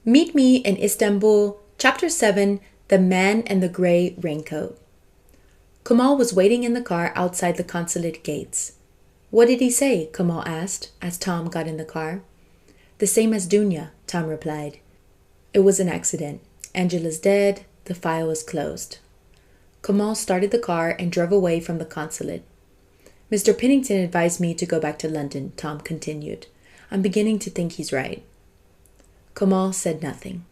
Meet Me in Istanbul, Chapter 7, The Man and the Grey Raincoat. Kamal was waiting in the car outside the consulate gates. "What did he say?" Kamal asked as Tom got in the car. "The same as Dunya," Tom replied. "It was an accident. Angela's dead. The file is closed." Kamal started the car and drove away from the consulate. "Mr. Pennington advised me to go back to London," Tom continued. "I'm beginning to think he's right." Kamal said nothing.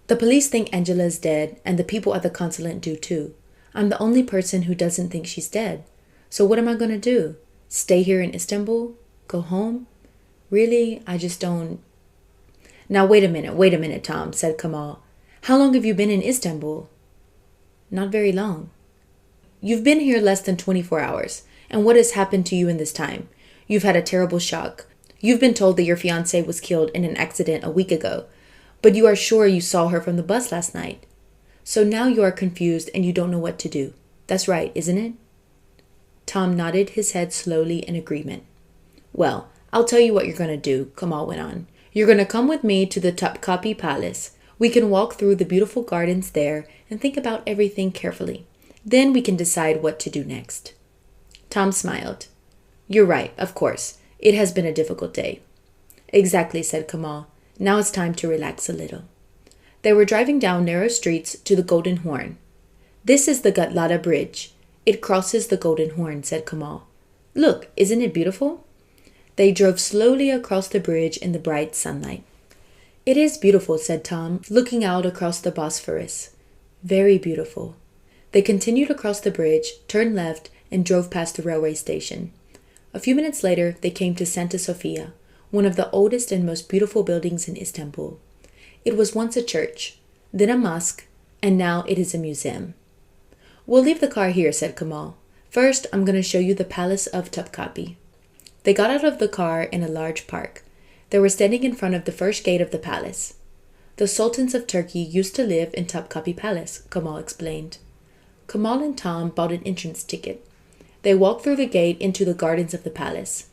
"The police think Angela is dead, and the people at the consulate do too. I'm the only person who doesn't think she's dead. So what am I going to do? Stay here in Istanbul? Go home? Really, I just don't..." "Now wait a minute, Tom," said Kamal. "How long have you been in Istanbul?" "Not very long." "You've been here less than 24 hours. And what has happened to you in this time? You've had a terrible shock. You've been told that your fiancée was killed in an accident a week ago, but you are sure you saw her from the bus last night. So now you are confused and you don't know what to do. That's right, isn't it?" Tom nodded his head slowly in agreement. "Well, I'll tell you what you're going to do," Kamal went on. "You're going to come with me to the Topkapi Palace. We can walk through the beautiful gardens there and think about everything carefully. Then we can decide what to do next." Tom smiled. "You're right, of course. It has been a difficult day." "Exactly," said Kamal. "Now it's time to relax a little." They were driving down narrow streets to the Golden Horn. "This is the Gatlada Bridge. It crosses the Golden Horn," said Kamal. "Look, isn't it beautiful?" They drove slowly across the bridge in the bright sunlight. "It is beautiful," said Tom, looking out across the Bosphorus. "Very beautiful." They continued across the bridge, turned left, and drove past the railway station. A few minutes later, they came to Santa Sofia, one of the oldest and most beautiful buildings in Istanbul. It was once a church, then a mosque, and now it is a museum. "We'll leave the car here," said Kamal. "First, I'm going to show you the Palace of Topkapi." They got out of the car in a large park. They were standing in front of the first gate of the palace. "The Sultans of Turkey used to live in Topkapi Palace," Kamal explained. Kamal and Tom bought an entrance ticket. They walked through the gate into the gardens of the palace.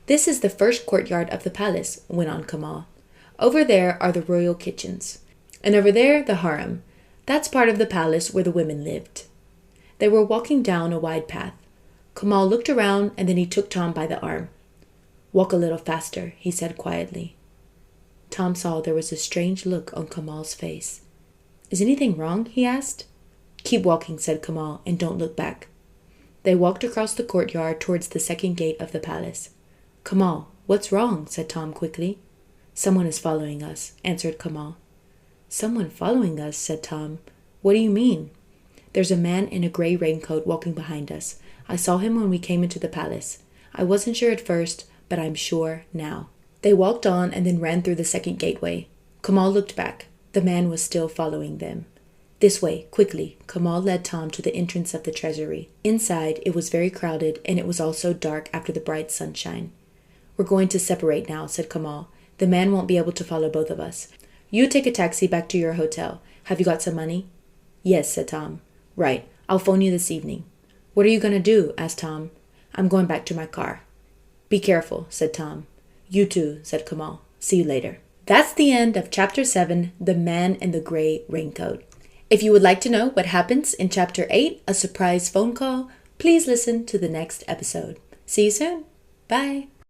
"This is the first courtyard of the palace," went on Kamal. "Over there are the royal kitchens. And over there, the harem. That's part of the palace where the women lived." They were walking down a wide path. Kamal looked around and then he took Tom by the arm. "Walk a little faster," he said quietly. Tom saw there was a strange look on Kamal's face. "Is anything wrong?" he asked. "Keep walking," said Kamal, "and don't look back." They walked across the courtyard towards the second gate of the palace. "Kamal, what's wrong?" said Tom quickly. "Someone is following us," answered Kamal. "Someone following us?" said Tom. "What do you mean?" "There's a man in a gray raincoat walking behind us. I saw him when we came into the palace. I wasn't sure at first, but I'm sure now." They walked on and then ran through the second gateway. Kamal looked back. The man was still following them. "This way, quickly." Kamal led Tom to the entrance of the treasury. Inside, it was very crowded, and it was also dark after the bright sunshine. "We're going to separate now," said Kamal. "The man won't be able to follow both of us. You take a taxi back to your hotel. Have you got some money?" "Yes," said Tom. "Right. I'll phone you this evening." "What are you going to do?" asked Tom. "I'm going back to my car." "Be careful," said Tom. "You too," said Kamal. "See you later." That's the end of Chapter 7, The Man in the Grey Raincoat. If you would like to know what happens in Chapter 8, a surprise phone call, please listen to the next episode. See you soon. Bye.